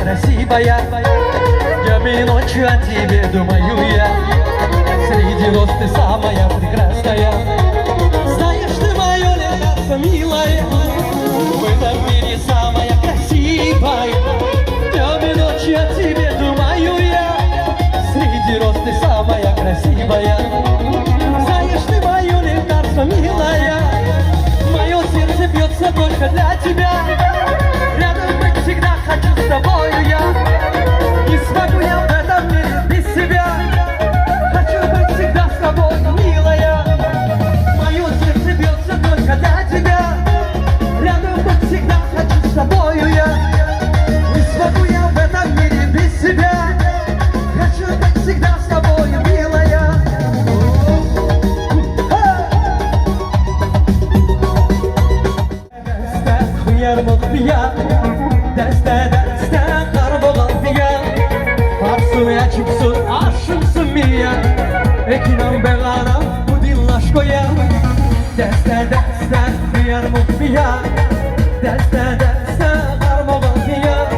красивая. Днем и ночью о тебе думаю я. Среди роз ты самая прекрасная. Знаешь, ты мое лекарство, милая. В этом мире самая красивая. Днем и ночью о тебе думаю я. Среди роз ты самая красивая. Знаешь, ты мое лекарство, милая. Мое сердце бьется только для тебя. Рядом быть всегда хочу с тобою я. Не смогу я в этом мире без тебя. Хочу быть всегда с тобой, милая. Мое сердце бьется только для тебя. Рядом быть всегда хочу с тобою я. Не смогу я в этом мире без тебя. Хочу быть всегда с тобою, милая. Yarmıklıya, deste karbolalıya. Varsın ya çıksın, aşımsın miya. Ekinan belana, bu dinlaşkoya. Deste yarmıklıya, deste karbolalıya.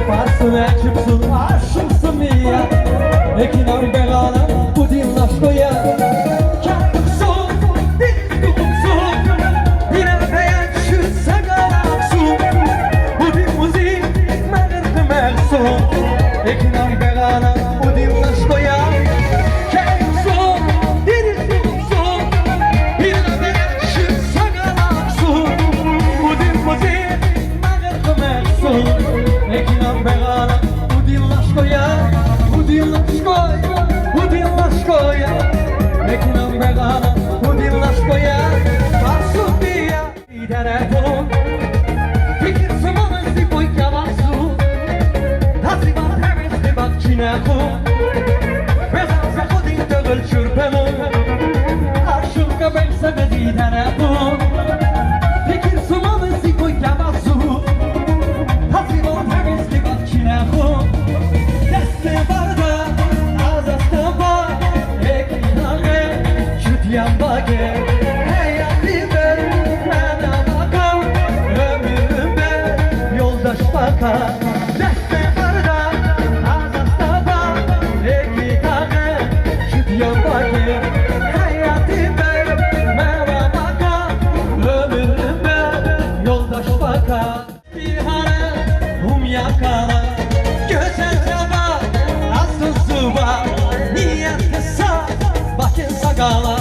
Varsın ya çıksın, aşımsın miya. Ekinan belana, bu dinlaşkoya. Ekinan belana bu dinlaşkoya. Kemsun, dirilsun. Birine şu sagalaksun. Bu dinmuzi mağırkımersun. Ekinan belana bu dinlaşkoya. Bu dinlaşkoya, bu dinlaşkoya. Ekinan belana bu dinlaşkoya. Varsın diye telefon. Fikir sımanızı boy yavaşsun. Çineku Bezansa kudin dövül çürpemu Arşılka bense bezidene bu Fikir sumalı siku yavasu Hazivon temizli bak çineku Deste barda azasta ba Ekinare Çütyan bage Heyatlibe Mena bakar Ömrümde Yoldaş bakar Deste barda bir hane yakala güzel hava nasıl suba niyet kısa bakın sagala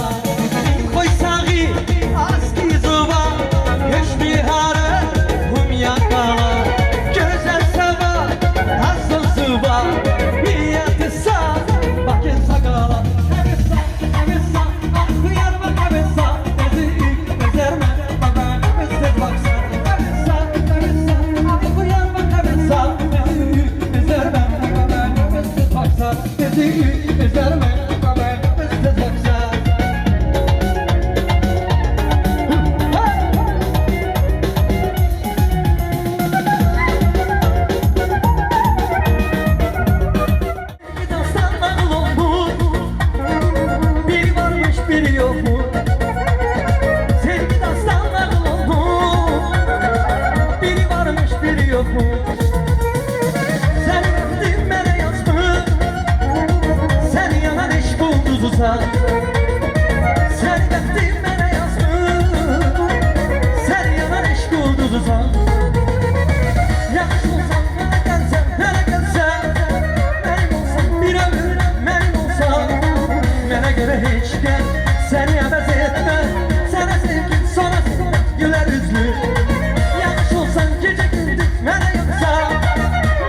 koy sağı aski zuba geç bir hane yakala güzel hava nasıl suba niyet kısa bakın sagala sen ettin bana yazmış sen yalan eşk oldu uzan yakış olsan hele gelsen benim olsan bir ömür benim olsan bana göre hiç gel seni abez etme sana sevgin sonra güler yüzlü yakış olsan gece gündüz bana yoksa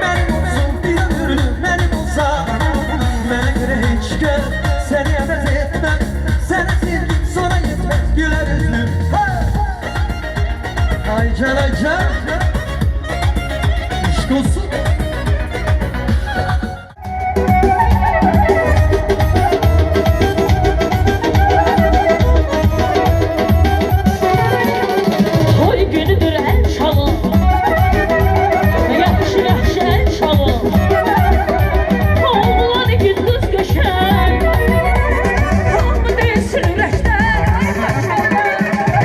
benim olsun bir ömür benim olsa bana göre hiç gel seni abez etmem sana sevgim sonra yetmez güler yüzlü Aycan Aycan aşk olsun Toy günüdür el çalın Yakşı yakşı el çalın Oğlan iki kız köşen Hamı değilsin ürəklər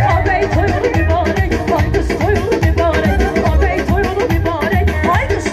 Ağabey toyunu mübarək Ay qız toyunu mübarək Ağabey toyunu mübarək Ay qız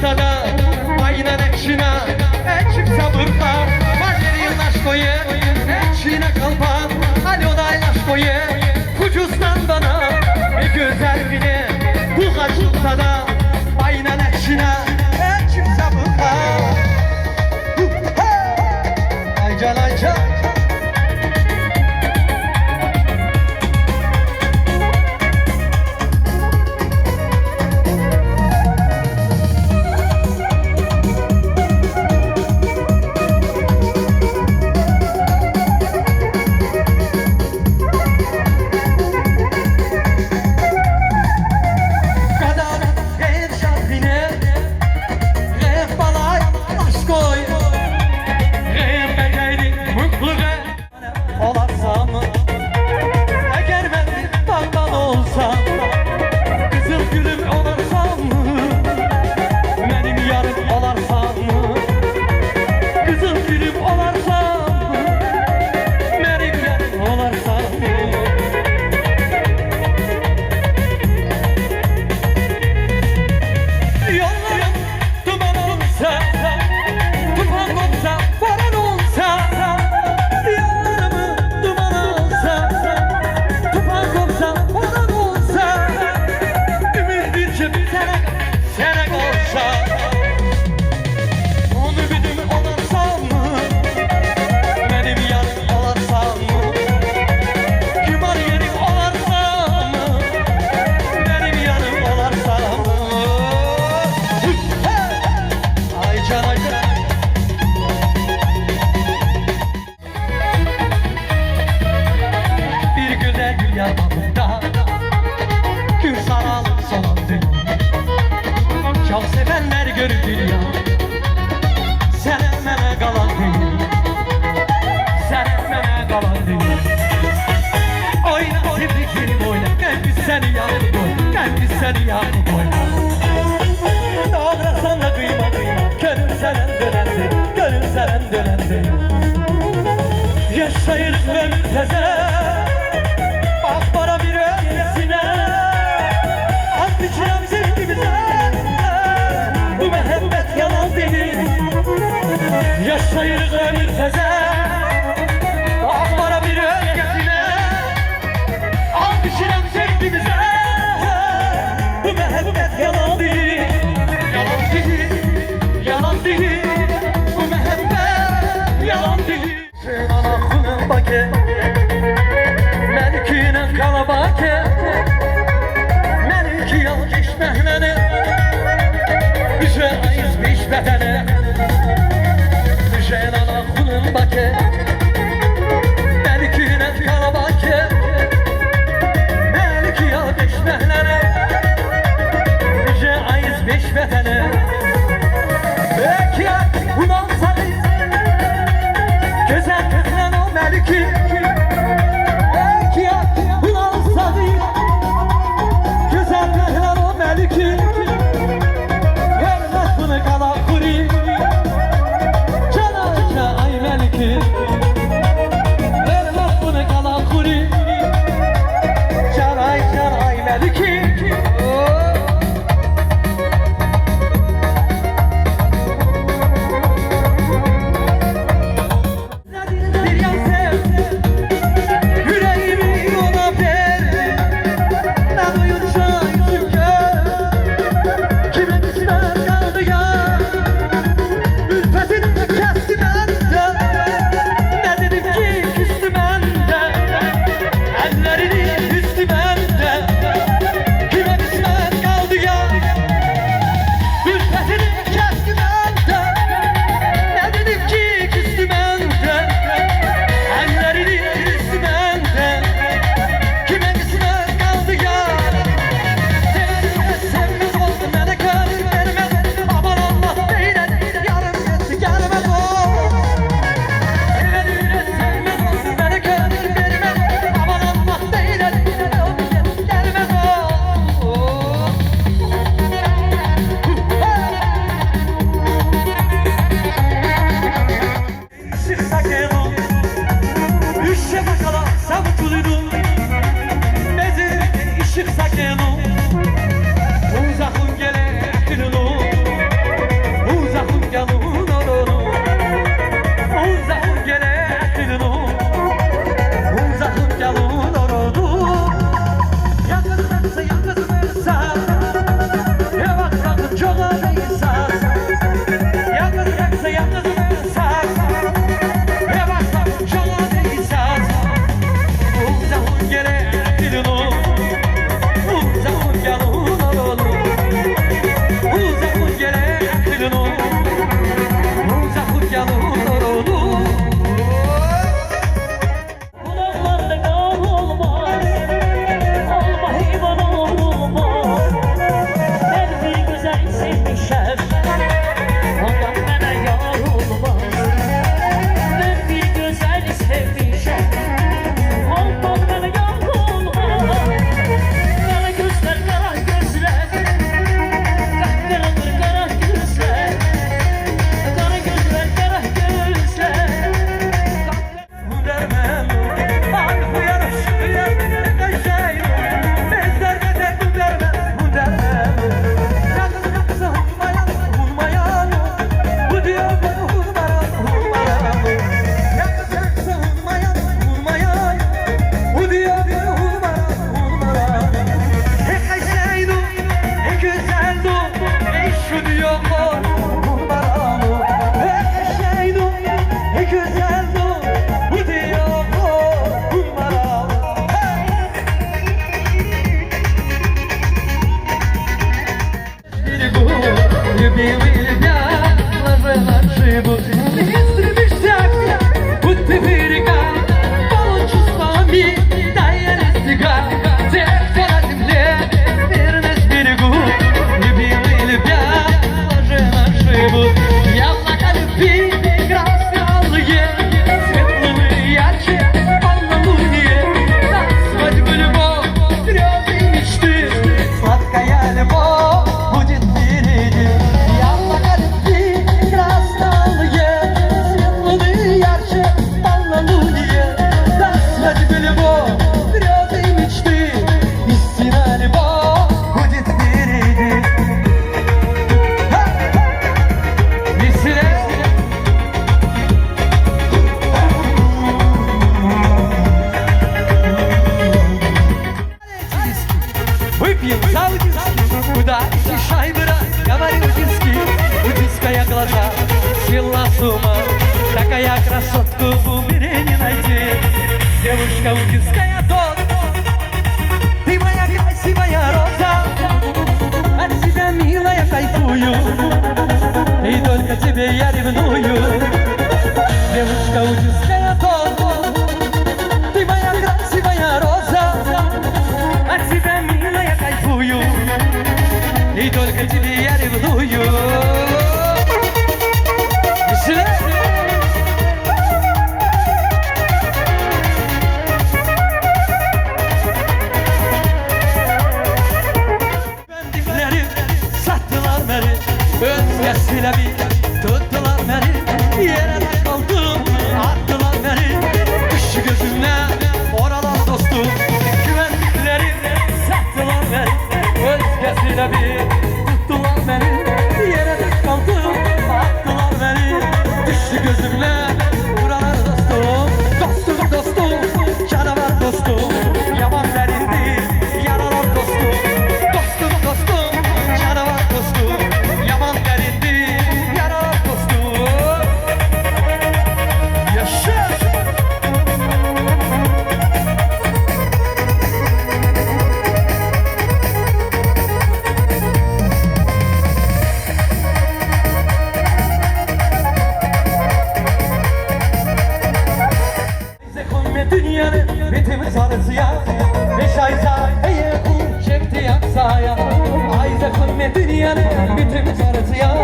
noktada aynen ekşine ekşip sabırka Margerin aşkoyu ekşine kalpan Alo daylaş koyu Kucuzdan bana bir güzel bile Bu kaç noktada aynen ekşine ekşip sabırka Aycan aycan Çok sevenler görür dünya Sen emmene kalan değil Sen emmene kalan değil Oyna tebriklerim oyna Ben biz seni yanı koy Ben biz seni yanı koy Ne olursan da kıyma kıyma Gönül senen dönen değil Gönül senen dönen değil Yaşayırız ömrümüze Bak bana bir öylesine Az biçirem sevgimize Bu mehabbet yalan değil Yaşayırız ömür teze Ah bana bir öylesine Al biçirem sevgimize Bu mehabbet yalan değil Yalan değil Yalan değil Bu mehabbet yalan değil Sen anakının bakı Melikinin kalabakı Meliki yal geçmehleni Düşe ayız beş betene Düşen ana kulun bakı Melikine kalabakı Meliki yal geçmehleni Düşe ayız beş betene Belki ya ulan sarı Güzel kızlan o Meliki сила с ума. Такая красотку в мире не найти. Девушка удинская тот. Ты моя красивая роза. От тебя, милая, кайфую. И только тебе я ревную. Девушка удинская тот. Ты моя красивая роза. От тебя, милая, кайфую. И только тебе я ревную. Bendikleri sattılar beni. Özgesiyle bir tuttular beni. Yere de kaldım attılar beni. Kış gözümle oralar dostum. Güvendikleri sattılar beni. Özgesiyle bir tuttular beni. Yere de kaldım attılar beni. Kış gözümle oralar dostum. Dostum dostum canavar dostum. Yaman derindi yaralar dostum. Dostum dostum canavar dostum. Yaman derindi yaralar dostum. Yaşa. Dünyanın bitimi sarısıya. Beş ay sahaya kum çekti yaksaya. Ayza kılme dünyanın bitimi sarısıya.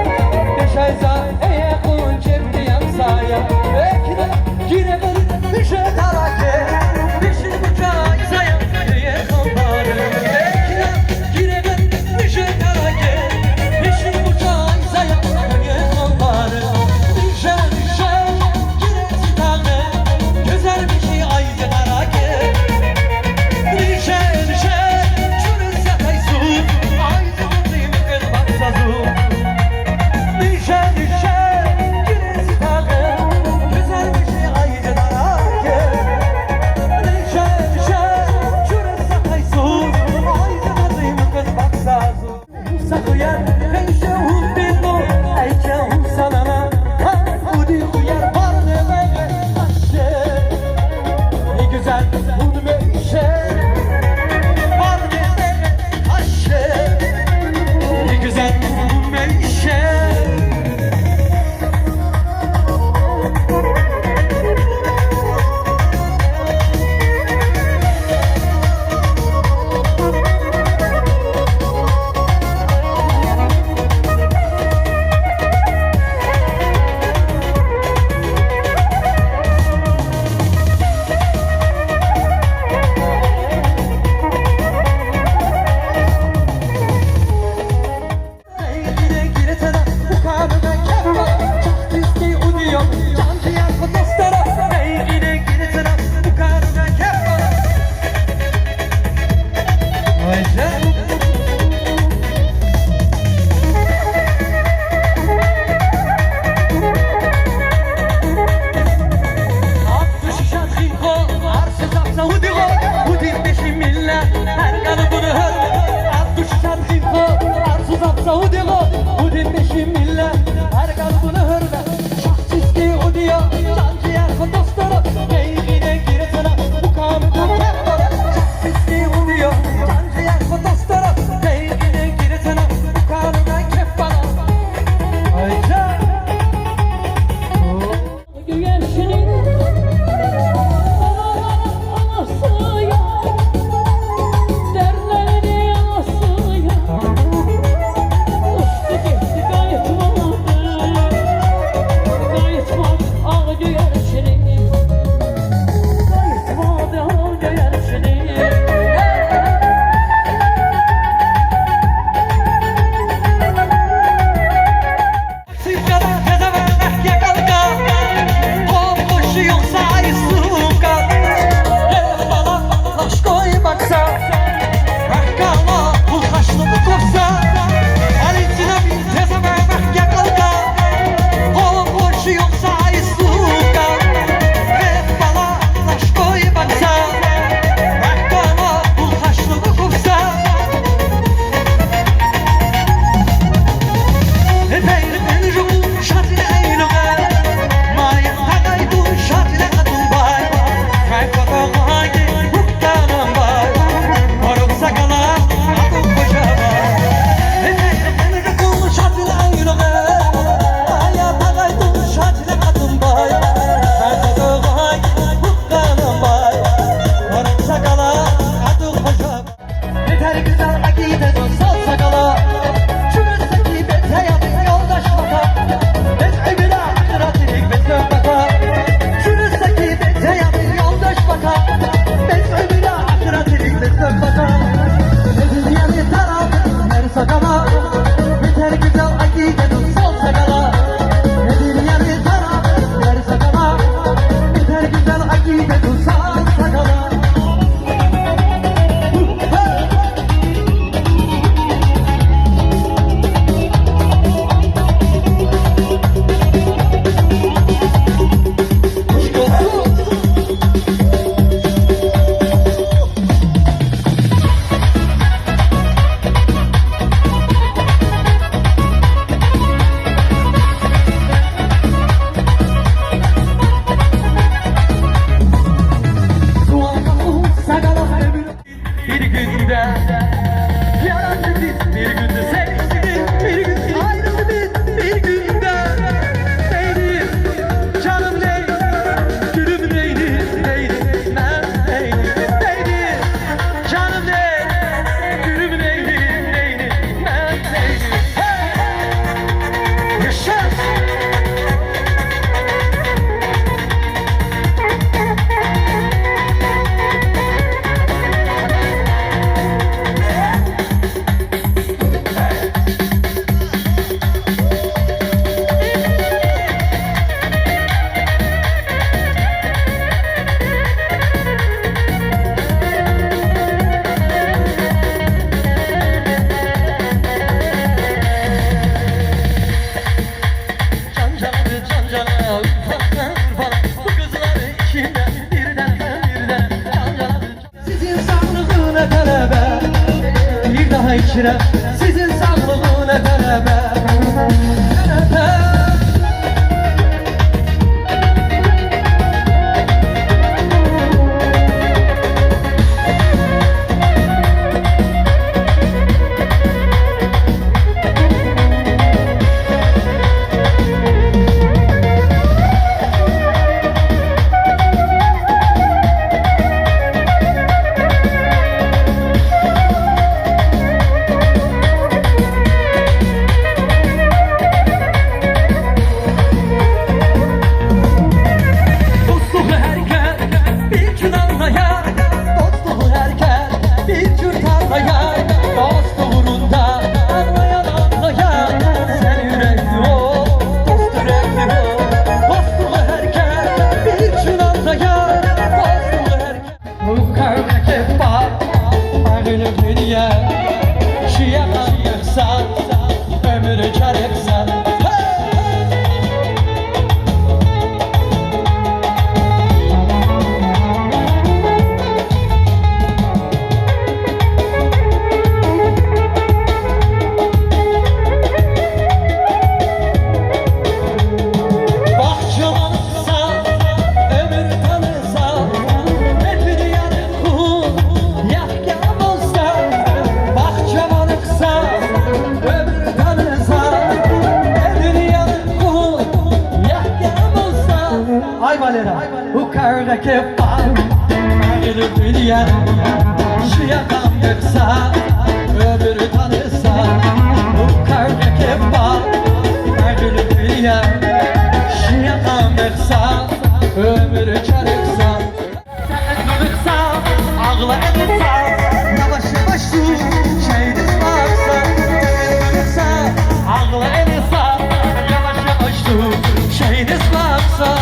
Beş ay sahaya kum çekti yaksaya. Ekine yine bir düşe tarake. Beşin bucağı saya diye kalmadı. Ekine yine bir düşe tarake. Beşin bucağı saya diye kalmadı. Düşe düşe yine sitame. Güzel bir şey ayza tarake. Düşe düşe şunu sakaysu. Ayza kılmayım el baksazu. içirəm sizin sağlığına tələbə. Ömrü çarıksan Ay Valera, bu karga kefal Ayrılık dünya Şu yakam yoksa Öbürü tanırsa Bu karga kefal Ayrılık dünya Şu yakam yoksa Öbürü çarıksa Sen kırıksa Ağla edilsa Yavaş yavaş dur Şeydiz varsa Sen kırıksa Ağla edilsa Yavaş yavaş dur Şeydiz varsa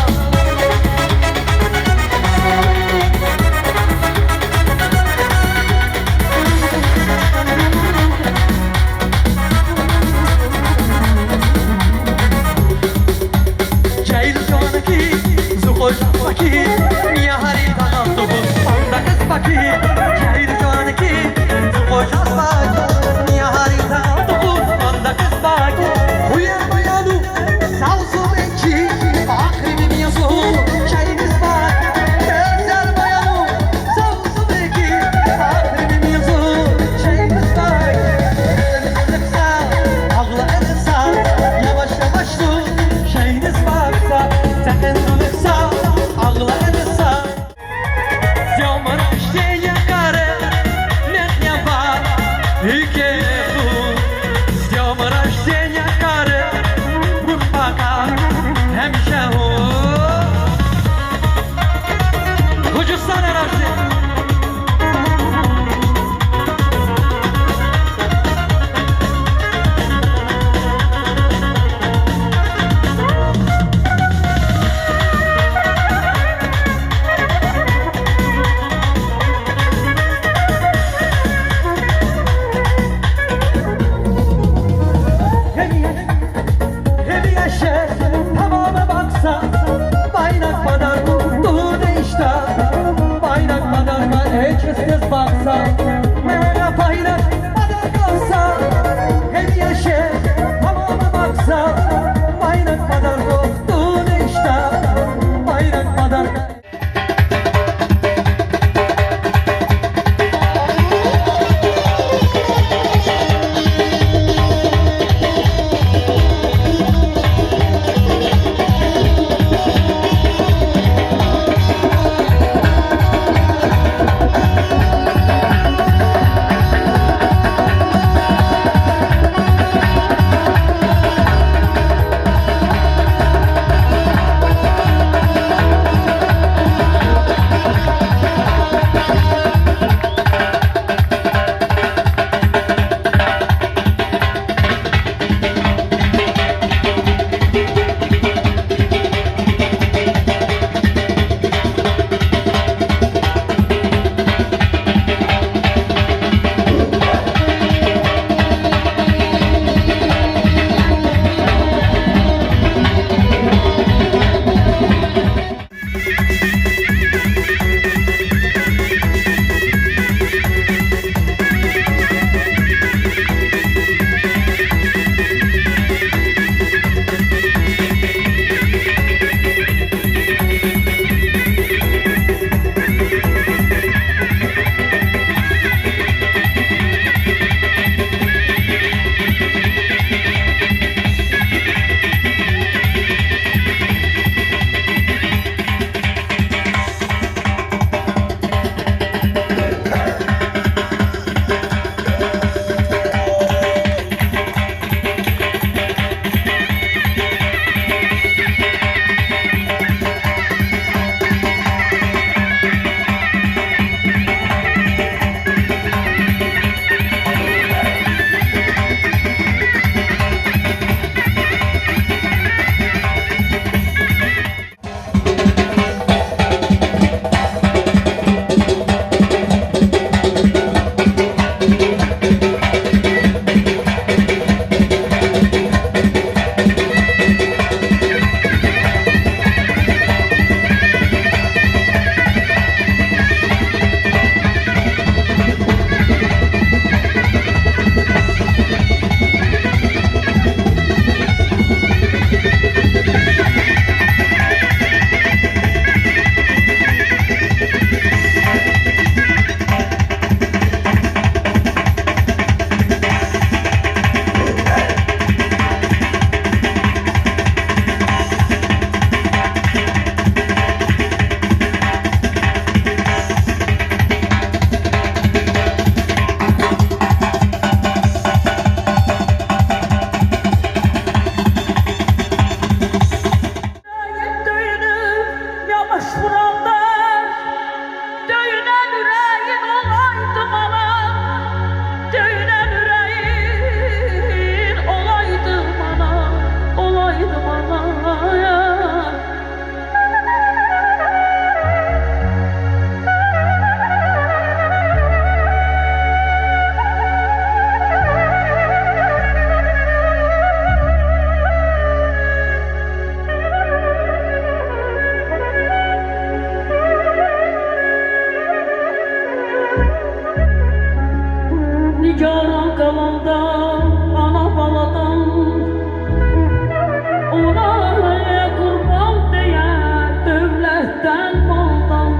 Ona kurban değer devletten maldan.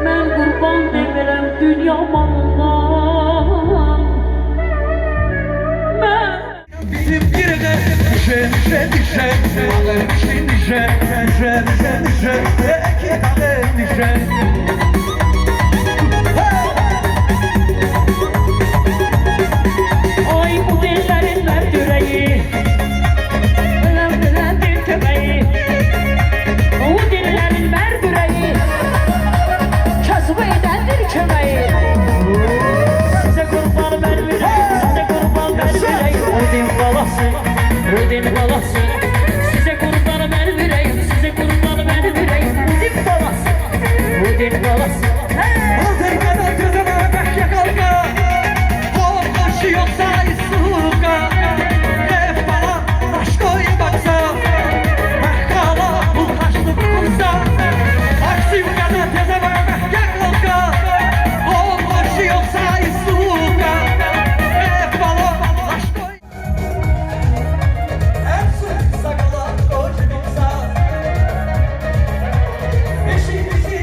Ben kurban değerem dünya malından. Ben Bizim birine düşe düşe düşe alır düşe düşe düşe düşe düşe iki tane düşe. Ay bu dillerin ver yüreği, önemlidir köpeği. Bu dillerin ver yüreği, kasbı edendir kömeği. Size kurban vermeyeyim, size kurban vermeyeyim. Ödün balası, ödün balası. Size kurban vermeyeyim, size kurban vermeyeyim. Ödün balası, ödün balası. Aldır kadar gözüme bek yakalga o koşu yoksa isuka hep bana taş koy baksa Mehkala bu taşlı kumsa Aksim kadar gözüme bek yakalga o koşu yoksa isuka hep bana taş koy. Hep su sakala koca miksa Beşi beşi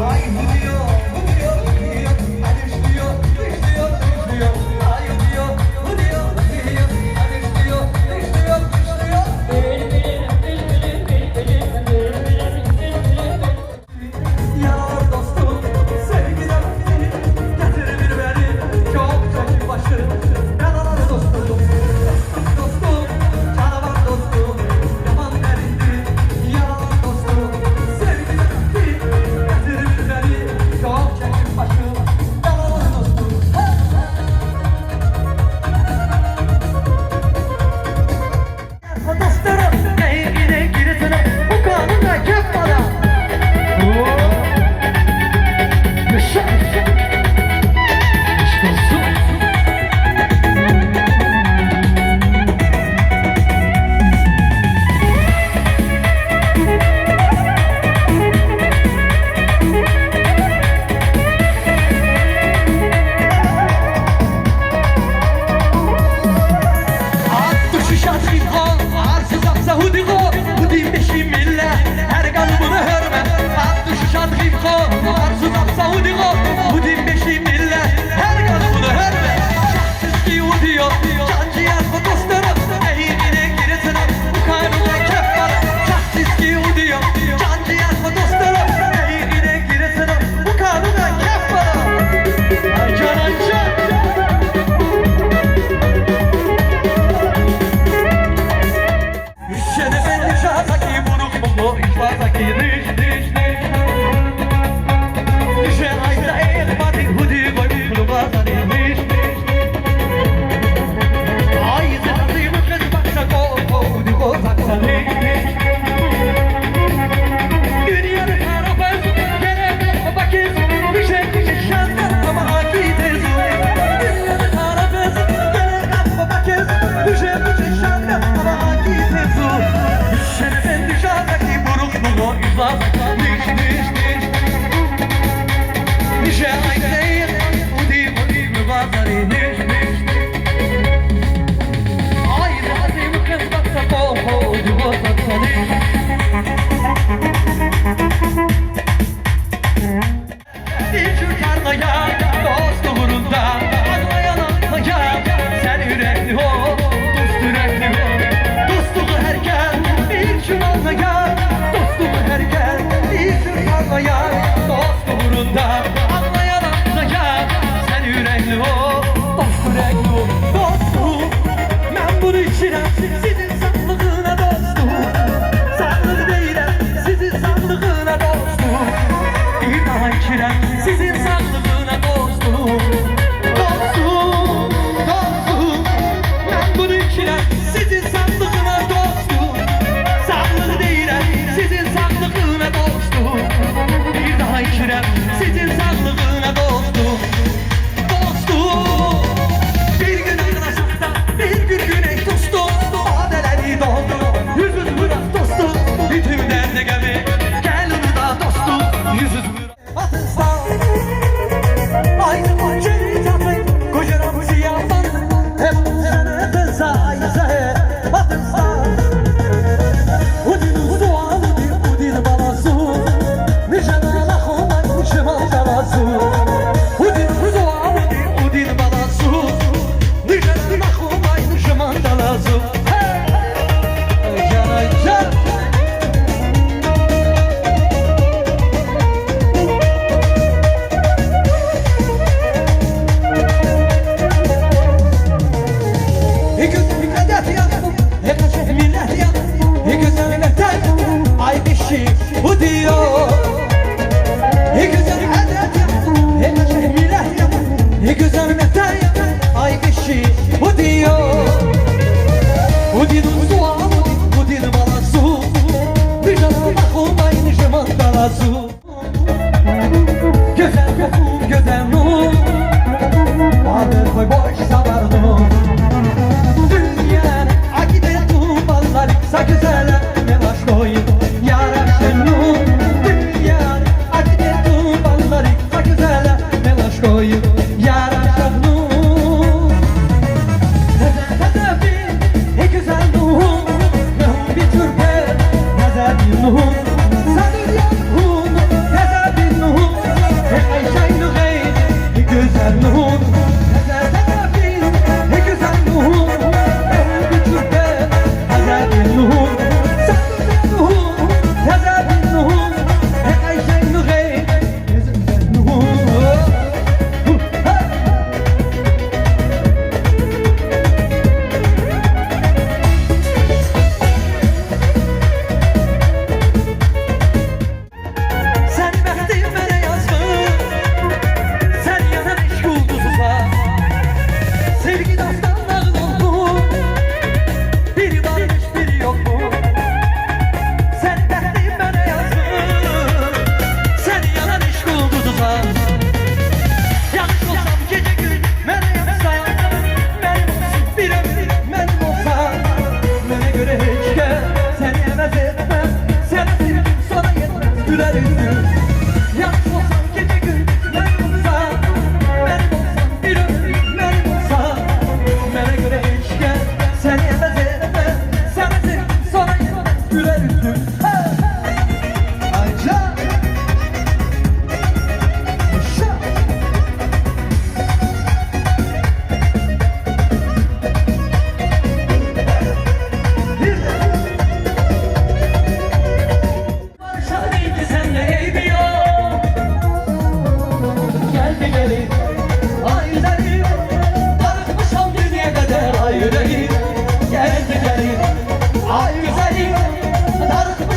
ay gidiyorsun. Yar dostum, sevgiler seni getir bir beni çok çekin başı ben alan dostum dostum, canavar dostum yaman derindi yar dostum, sevgiler seni getir bir beni çok çekin başı ben alan dostum. Dostlarım neyine girsene bu kanuna kefala. Dostluğu herkes bir gün anlayan, dostluğu herkes güler yüzlü. Ayça. Yaşa. Şahidi senle eğmiyor. Geldi gelin. Ay güzelim. Darıkmışam dünya kadar ay yüreğim. Geldi gelin. Ay güzelim. Darıkmışam